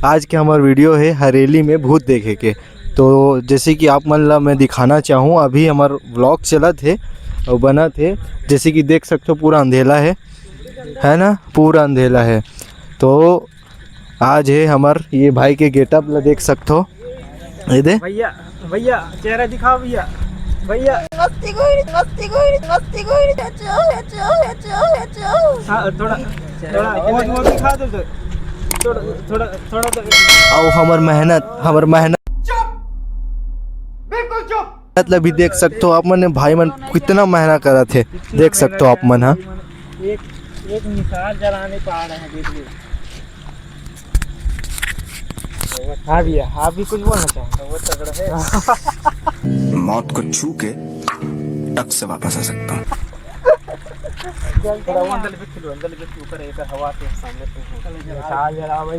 आज के हमार वीडियो है हरेली में भूत देखे के। तो जैसे कि आप मतलब मैं दिखाना चाहूँ, अभी हमार व्लॉग चला थे और बना थे, जैसे कि देख सकते हो पूरा अंधेला है ना, पूरा अंधेला है। तो आज है हमार ये भाई के गेटअप ला देख सकते हो, ये दे भैया भैया चेहरा दिखाओ भैया भैया। मस्ती कोई हाँ, थोड़ा वो दिखा दो सर, थोड़ा थोड़ा और हमार मेहनत मतलब भी देख सकते हो आप मन, भाई मन कितना मेहनत करा थे, देख सकते हो आप मन। हाँ, एक मिसाल जलाने पा रहे हैं, देखिए। हाँ भैया, आप भी कुछ बोलना चाहेंगे? वो तगड़ा है। मौत को छू के टक से वापस आ सकता हूँ।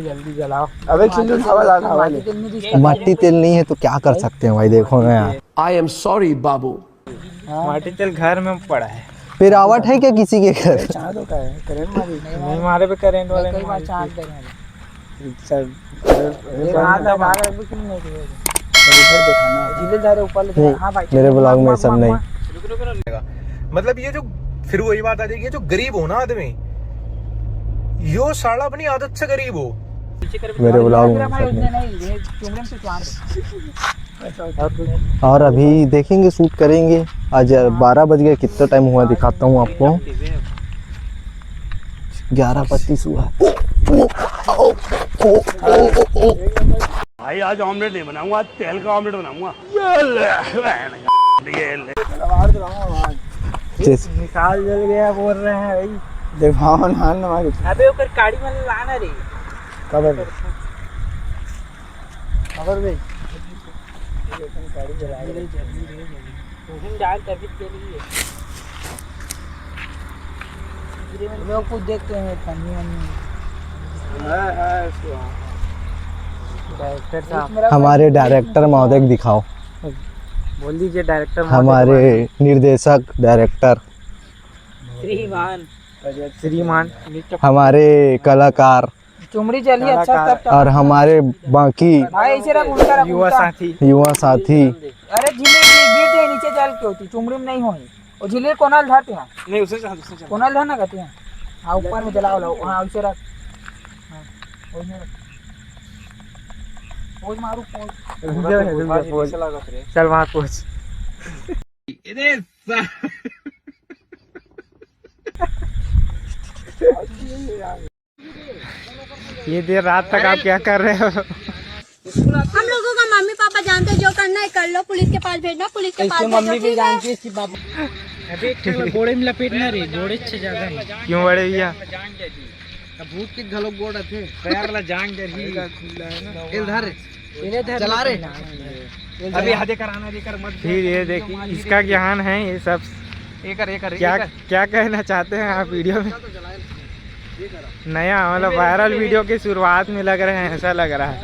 जल्दी जलाओ। अबे खिंडू हवा लगा, हवा ले। माटी तेल नहीं है तो क्या कर सकते हैं भाई, देखो ना यार। आई एम सॉरी बाबू। माटी तेल घर में पड़ा है। फिर आवट है क्या किसी के घर? नहीं, हमारे पे करेंट वाले नहीं मेरे ब्लॉग में सब नहीं। मतलब ये जो फिर वही बात आ जाएगी, जो गरीब हो ना आदमी, यो साला अपनी आदत से गरीब हो। मेरे ब्लॉग में सब नहीं। और अभी देखेंगे, शूट करेंगे। आज 12 बज गए, कितना टाइम हुआ दिखाता हूँ आपको। 11:25 हुआ। भाई आज ऑमलेट नहीं बनाऊंगा, आज तेल का ऑमलेट बनाऊंगा। निकाल जल गया बोल रहे हैं भाई। देखो नान हमारी अबे ओकर गाड़ी में लाना रे कबर भाई गाड़ी चला रहे हैं डाल ट्रैफिक के लिए। लोग कुछ देखते हैं पानी डायरेक्टर साहब, हमारे डायरेक्टर महोदय को दिखाओ। बोल दीजिए डायरेक्टर हमारे निर्देशक डायरेक्टर, श्रीमान हमारे कलाकार चुमड़ी चली अच्छा तब और हमारे बाकी भाई ऐसे रख उल्टा रख युवा साथी। अरे झिल्ली गिर जाए नीचे चल के होती चुमड़ी में नहीं होनी। और झिल्ली कोनाल धरते हैं नहीं, उसे कोनाल धरना कहते हैं। हाँ ऊपर में जलाओ लो। हाँ ऐसे रख, पोज मारू पोज चल वहाँ पोज। ये देर रात तक आप क्या कर रहे हो? हम लोगों का मम्मी पापा जानते हैं, जो करना है कर लो। पुलिस के पास भेजना, पुलिस के पास मम्मी भी जानती है इसकी पापा। अबे गोड़े में लपेटना रे, गोड़े से ज्यादा है। क्यों बड़े भैया? भूत के घलो गोड़ थे पैर ला जान दे रही इधर चला रे। अभी हदे कराना देकर मत। फिर ये देखिए इसका ज्ञान है ये सब। क्या कहना चाहते हैं आप वीडियो में? नया मतलब वायरल वीडियो की शुरुआत में लग रहे हैं, ऐसा लग रहा है।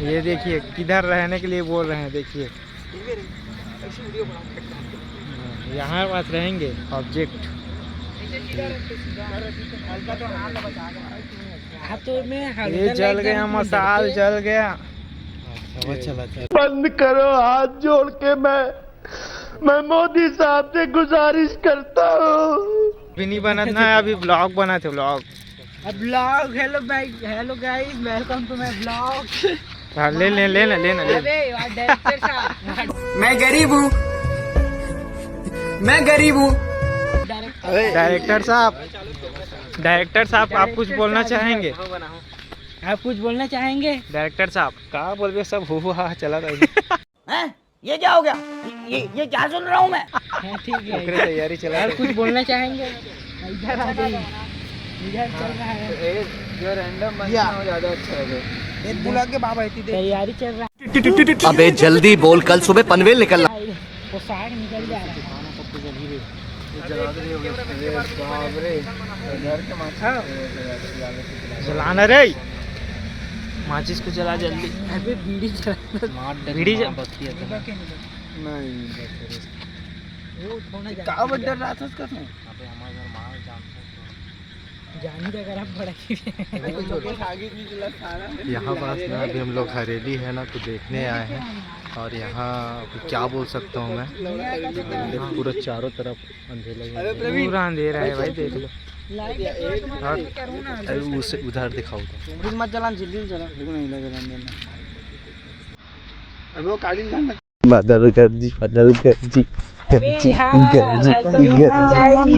ये देखिए किधर रहने के लिए बोल रहे हैं, देखिए यहाँ पास रहेंगे ऑब्जेक्ट। ये जल गया, मसाल जल गया। बंद करो हाथ जोड़ के, मैं मोदी साहब से गुजारिश करता हूँ। भी नहीं बनना है, अभी ब्लॉग बना थे। ब्लॉग हेलो भाई, hello guys, welcome to my blog. लेना मैं गरीब हूँ, मैं गरीब हूँ। डायरेक्टर साहब आप कुछ बोलना चाहेंगे? आप कुछ बोलना चाहेंगे डायरेक्टर साहब? कहा बोल रहे सब हो हा चला रहा है। ये क्या हो गया? ये क्या सुन रहा हूँ मैं? ठीक है, तैयारी चला। और कुछ बोलना चाहेंगे? इधर आ जाइए, इधर चल रहा है जो रैंडम बनना हो ज्यादा अच्छा है। एक बुला के बाबा तैयारी चल रहा है। अबे जल्दी बोल, कल सुबह पनवेल निकलना। वो साग निकल जा रहा है। जलाना रे, माचिस को जला जल्दी। अबे बीड़ी यहाँ पास में अभी हम लोग हरेली है ना तो देखने आए हैं। और यहाँ अभी क्या बोल सकता हूँ मैं, पूरा चारों तरफ अंधेरा ही अंधेरा। पूरा अंधेरा है भाई, देख लो। अरे उसे उधर दिखाओ तो। बदल कर जी, बदल कर जी, कर जी, कर जी, कर जी।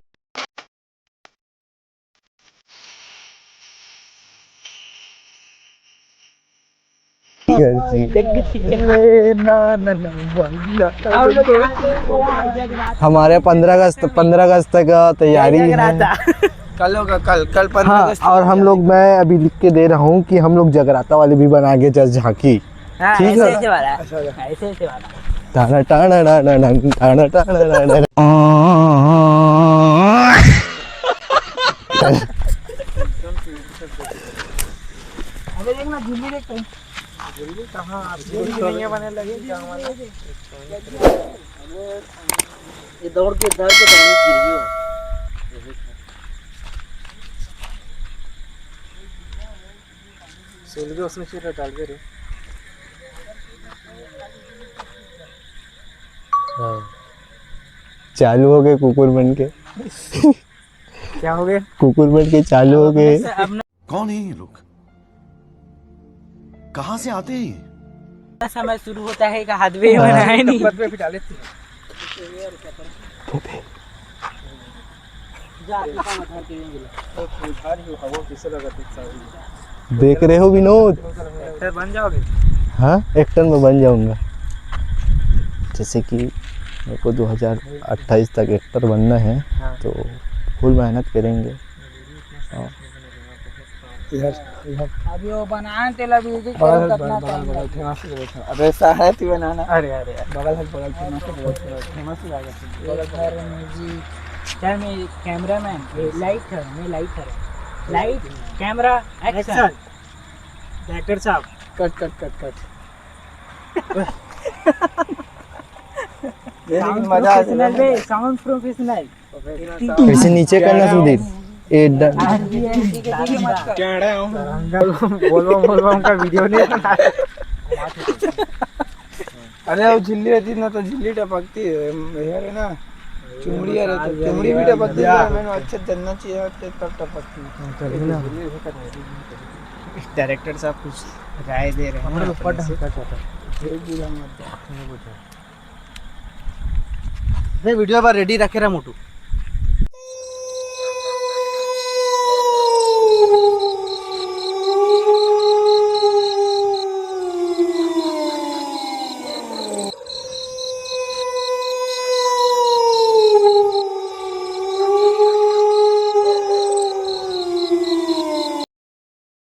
हमारे 15 अगस्त तक तैयारी है। कल होगा, कल 15 हाँ, अगस्त। और हम लोग, मैं अभी लिख के दे रहा हूँ कि हम लोग जगराता वाले भी बनाएंगे, जस्ट झांकी। ठीक है। टाना टाना टाना टाना टाना टाना। उसमें चित्र डाल के रे। चालू हो गए कुकुर बन के। क्या हो गया? कुकुर बन के चालू हो गए। कौन है ये लोग, कहाँ से आते हैं? समय शुरू होता है का हाथ भी बनाए नहीं। पे डाले थे। देख रहे हो विनोद? एक्टर बन जाओगे? हाँ, एक्टर में बन जाऊंगा। जैसे कि मेरे को 2028 तक एक्टर बनना है। हाँ। तो फुल मेहनत करेंगे। हाँ। अभी वो बनाए तेला भी अरे है तू बनाना। अरे बगल चाहे मैं कैमरामैन, लाइट है, मैं लाइट है, लाइट कैमरा एक्शन। डायरेक्टर साहब कट। लेकिन मजा आ रहा है। Sound professional. कैसे नीचे करना सुधीर? बोलबो का वीडियो नहीं बना। अरे वो झिल्ली रहती ना तो झिल्ली टपकती है ना, चुमड़ी है तो चुमड़ी भी टपकती है। मैंने अच्छे जनना चाहिए तब टपकती है। डायरेक्टर साहब कुछ राय दे रहे हैं। वीडियो पर रेडी रखे रहा मोटू।